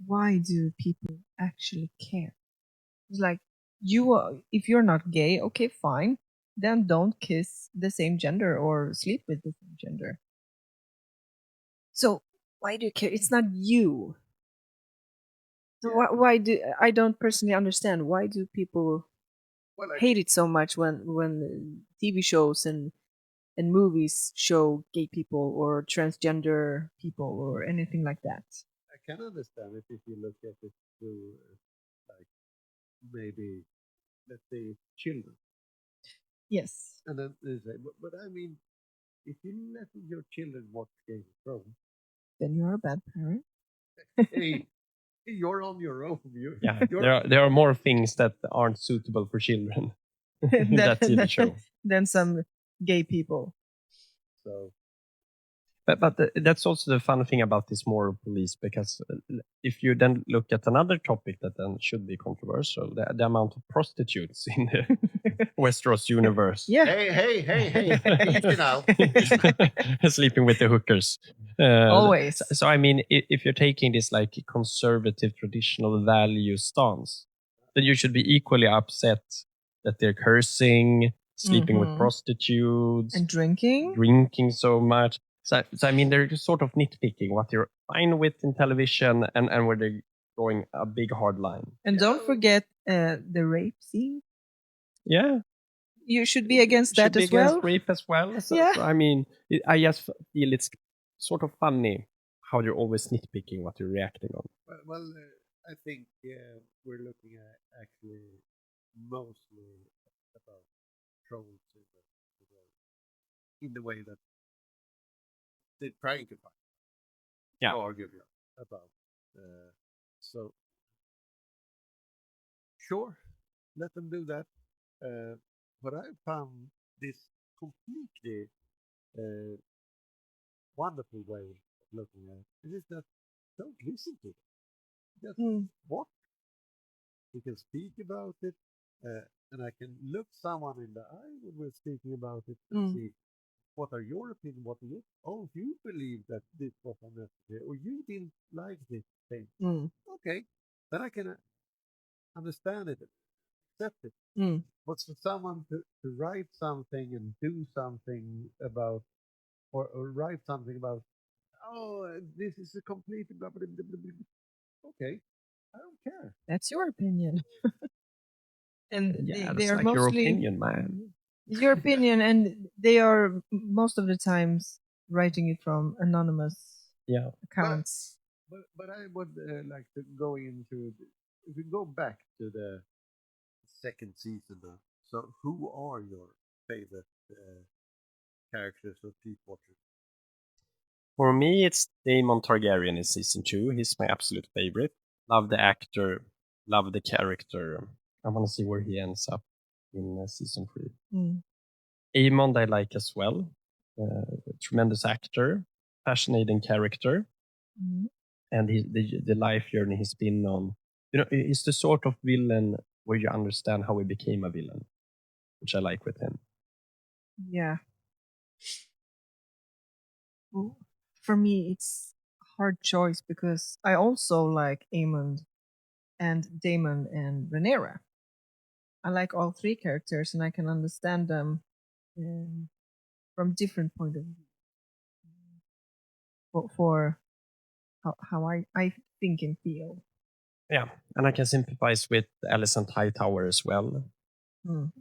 Why do people actually care? It's like if you're not gay, okay, fine. Then don't kiss the same gender or sleep with the same gender. So why do you care? It's not you. So why do I don't personally understand why do people hate it so much when TV shows and movies show gay people or transgender people or anything like that. I can understand it if you look at it through, like, maybe, let's say, children. Yes. And then they say, but I mean, if you let your children watch Game of Thrones, then you're a bad parent. hey, you're on your own. There are more things that aren't suitable for children in that TV show than some gay people. So, but that's also the fun thing about this moral police, because if you then look at another topic that then should be controversial, the amount of prostitutes in the Westeros universe. Yeah. Hey, easy now. Sleeping with the hookers. Always. So I mean, if you're taking this like conservative traditional value stance, then you should be equally upset that they're cursing, sleeping with prostitutes, and drinking so much. So I mean, they're just sort of nitpicking what you're fine with in television and where they're drawing a big hard line. And don't forget the rape scene. Yeah. You should be against that as well. Against rape as well. So I mean, I just feel it's sort of funny how you're always nitpicking what you're reacting on. Well, I think we're looking at actually mostly about trolls in the way that they're trying to find. Argue about. So, sure, let them do that. But I found this completely wonderful way of looking at it. It is that don't listen to it. Just watch. We can speak about it, and I can look someone in the eye when we're speaking about it and see what are your opinion, what are you? Oh, you believe that this was unnecessary, or you didn't like this thing. Okay, then I can understand it, accept it. But for someone to write something and do something about, or write something about, oh, this is a complete blah, blah, blah, blah, blah. Okay, I don't care. That's your opinion. And they are like mostly your opinion, man. Your opinion, and they are most of the times writing it from anonymous accounts. But I would like to go into, if we go back to the second season now. So who are your favorite characters or Peak Watchers? For me, it's Daemon Targaryen in season 2. He's my absolute favorite. Love the actor, love the character. I want to see where he ends up in season 3. Aemond I like as well. Tremendous actor, fascinating character, and the life journey he's been on. You know, he's the sort of villain where you understand how he became a villain, which I like with him. Yeah. Well, for me, it's a hard choice because I also like Aemond and Daemon and Rhaenyra. I like all three characters, and I can understand them from different point of view. For how I think and feel. Yeah, and I can sympathize with Alicent Hightower as well. And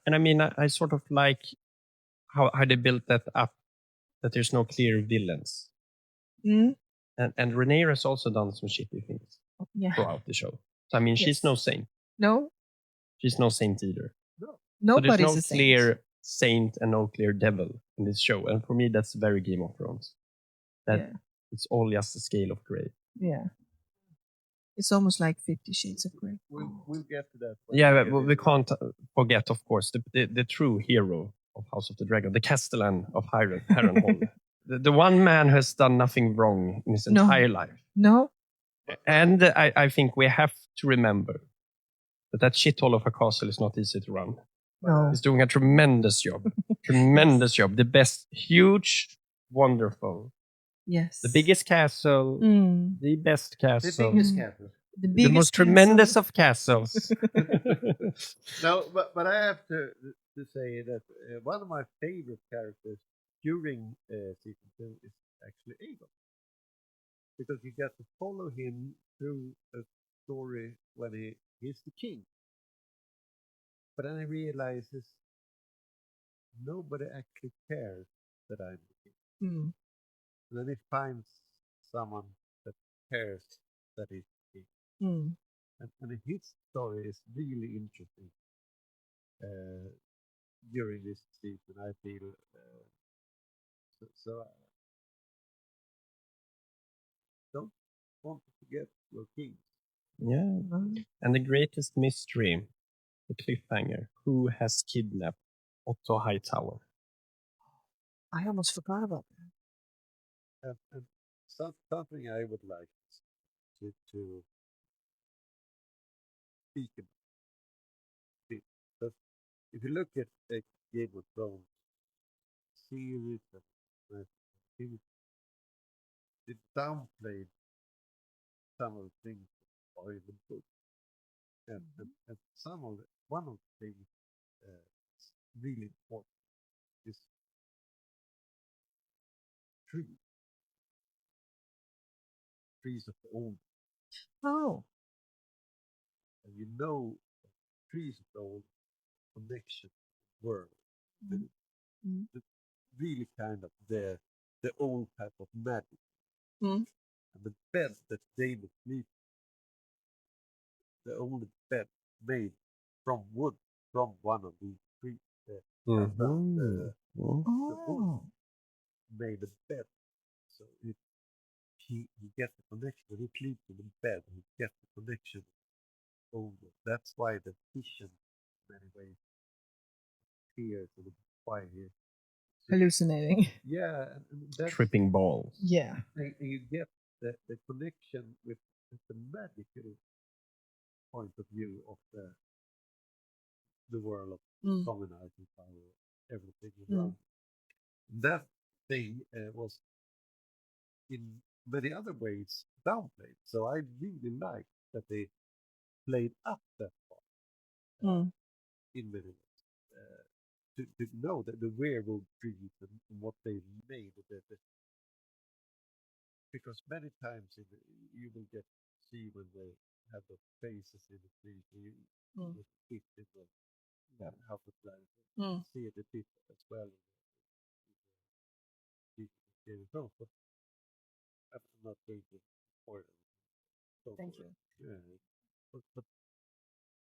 I mean, I sort of like how they built that up, that there's no clear villains. And Rhaenyra's also done some shitty things throughout the show. So I mean, she's no saint. No, she's no saint either. No, nobody's so there's no a clear saint and no clear devil in this show. And for me, that's very Game of Thrones. That it's all just a scale of gray. Yeah. It's almost like 50 Shades of Grey. We'll get to that. Yeah, but we can't forget, of course, the true hero of House of the Dragon, the Castellan of Harrenhal, the one man who has done nothing wrong in his No. entire life. No. And I think we have to remember that shithole of a castle is not easy to run. No. He's doing a tremendous job. Tremendous job. The best, huge, wonderful. Yes. The biggest castle, Mm. the best The castle, biggest Mm. castle. The the biggest most castle. tremendous of castles. No, but I have to say that one of my favorite characters during season 2 is actually Aegon, because you get to follow him through a story when he's the king. But then I realizes nobody actually cares that I'm the king. Mm. And then he finds someone that cares that he's the king. Mm. And his story is really interesting during this season, I feel. So don't want to forget your kings. Yeah. And the greatest mystery, the cliffhanger. Who has kidnapped Otto Hightower? I almost forgot about that. And something I would like to speak about. Because if you look at Game of Thrones series and it downplayed some of the things that are in the book. And one of the things that's really important is trees of the old. Oh. And you know, trees of the old connection world. Mm. The really kind of the old type of magic. Mm. And the bed that David sleeps, the only bed made from wood from one of these trees. The wolf made a bed, so he gets the connection. When he sleeps in the bed, he gets the connection older. That's why the vision, in many ways, appears and why he Hallucinating. yeah, and that's Tripping balls. Yeah. and you get the connection with the magical point of view of the world of colonizing power, everything around. That thing was in many other ways downplayed. So I really like that they played up that part in many ways. To know that the werewolf trees and what they made, because many times you will get see when they have the faces in the trees, you just fit in the how to play. See the bit as well in the Game of Thrones, but I'm not going to spoil it. Thank you. But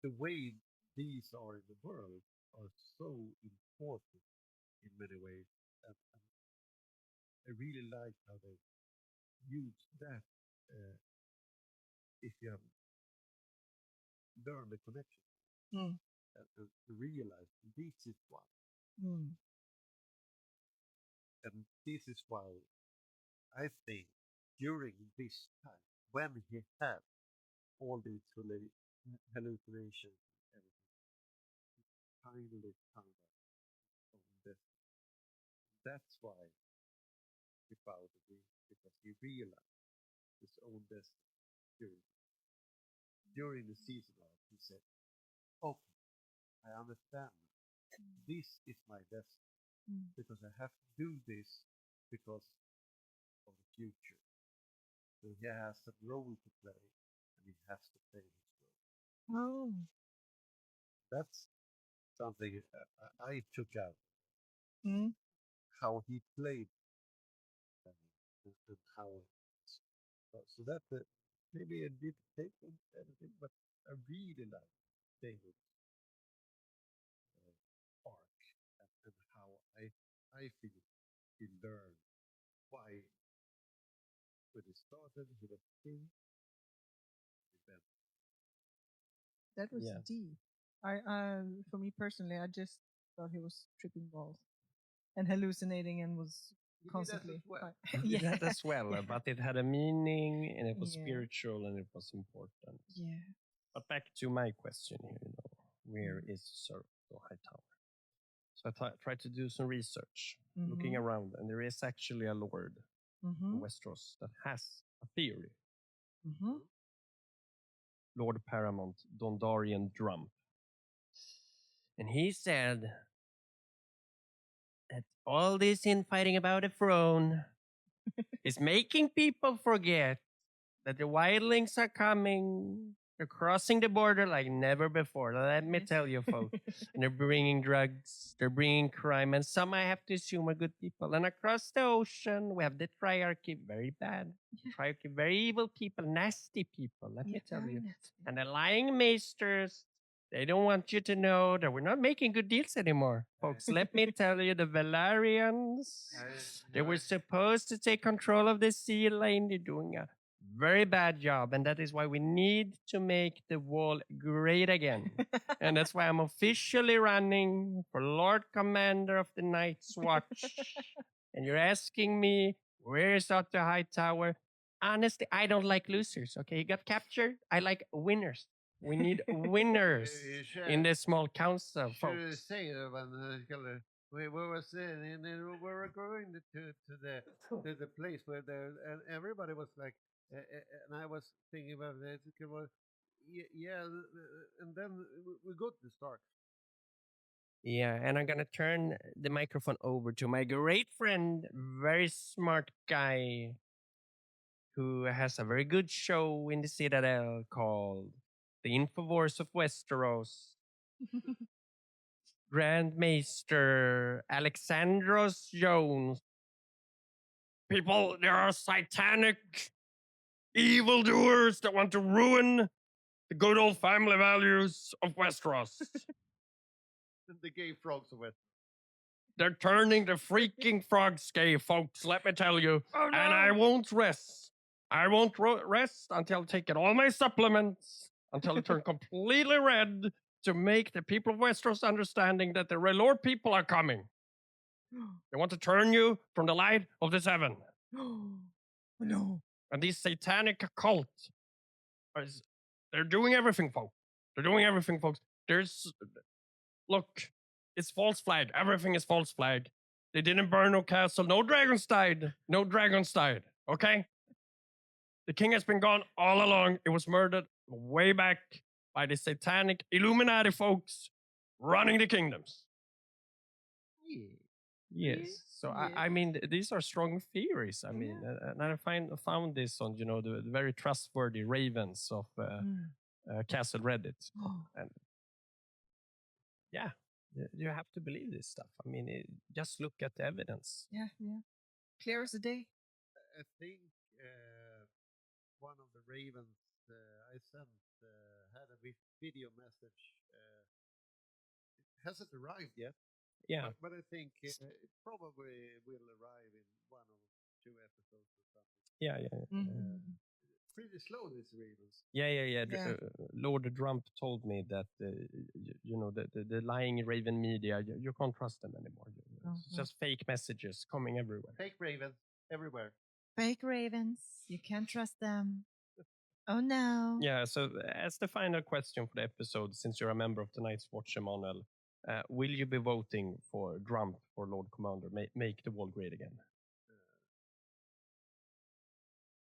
the way these are in the world are so important in many ways, and I really like how they use that. If you have learned the connection and realize this is why, and this is why I think during this time when he had all these hallucinations and everything, he finally found out his own destiny. That's why he bowed the knee, because he realized his own destiny during the season arc. He said, "Okay, I understand. This is my destiny because I have to do this because of the future." So he has a role to play, and he has to play his role. Oh. That's something I took out. How he played and how. So that maybe I did take anything, but I really like David's arc and how I feel he learned why when he started he was king. That was deep. I for me personally, I just thought he was tripping balls and hallucinating and was He did that constantly. as well. It had as well, Yeah. but it had a meaning and it was Yeah. spiritual and it was important. Yeah. But back to my question here, where Mm. is Sir Hightower? So I tried to do some research, looking Mhm. around, and there is actually a lord in Mhm. Westeros that has a theory. Mhm. Lord Paramount Dondarrion Drump. And he said that all this infighting about the throne is making people forget that the wildlings are coming. They're crossing the border like never before. Let me Yes. tell you, folks. And they're bringing drugs, they're bringing crime, and some I have to assume are good people. And across the ocean, we have the Triarchy, very bad. Triarchy, very evil people, nasty people, let me Yeah, tell very you. nasty. And the lying maesters, they don't want you to know that we're not making good deals anymore. Folks, let me tell you, the Valarians, they were supposed to take control of the sea lane. They're doing a very bad job. And that is why we need to make the wall great again. And that's why I'm officially running for Lord Commander of the Night's Watch. And you're asking me, where's Otto Hightower? Honestly, I don't like losers. Okay, he got captured. I like winners. We need winners in the small council, Should folks. say that when we was and then we were going to the place where there and everybody was like, and I was thinking about it. Well, yeah, and then we go to the Stark. Yeah, and I'm gonna turn the microphone over to my great friend, very smart guy, who has a very good show in the Citadel called The Infowars of Westeros. Grand Maester Alexandros Jones. People, there are satanic evildoers that want to ruin the good old family values of Westeros. The gay frogs of West. They're turning the freaking frogs gay, folks, let me tell you. Oh, no. And I won't rest. I won't rest until I've taken all my supplements, until they turn completely red, to make the people of Westeros understanding that the Lord people are coming. They want to turn you from the light of the seven. Oh, no. And these satanic cults, they're doing everything, folks. They're doing everything, folks. Look, it's false flag. Everything is false flag. They didn't burn no castle. No dragons died. No dragons died. Okay? The king has been gone all along. It was murdered way back by the satanic Illuminati folks running the kingdoms. Yeah. Yes. So Yes. I mean, these are strong theories. I mean, Yeah. and I found this on the very trustworthy Ravens of Castle Reddit, Oh. and yeah, you have to believe this stuff. I mean, just look at the evidence. Yeah, yeah. Clear as a day. I think one of the ravens I sent had a video message. It hasn't arrived yet. Yeah. But I think it probably will arrive in one or two episodes or something. Yeah. Mhm. Pretty slow, these ravens. Yeah. Yeah. Lord Trump told me that the lying Raven media, you can't trust them anymore. It's Mhm. just fake messages coming everywhere. Fake ravens everywhere. Fake ravens. You can't trust them. Oh, no. Yeah. So as the final question for the episode, since you're a member of the Night's Watch, Emanuel, will you be voting for Trump for Lord Commander? Make the wall great again.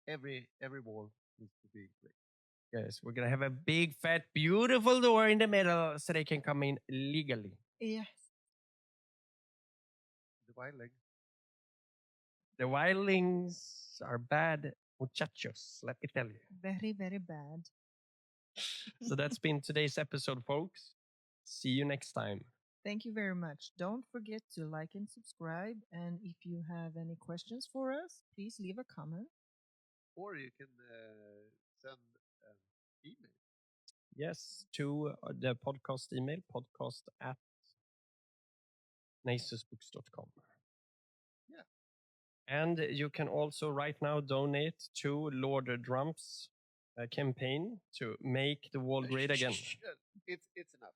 Every wall needs to be great. Yes, we're gonna have a big, fat, beautiful door in the middle so they can come in legally. Yes. The wildlings. The wildlings are bad muchachos, let me tell you. Very, very bad. So that's been today's episode, folks. See you next time. Thank you very much. Don't forget to like and subscribe. And if you have any questions for us, please leave a comment. Or you can send an email. Yes, to the podcast email, podcast@naissusbooks.com. Yeah. And you can also right now donate to Lord Drump's campaign to make the wall great again. It's enough.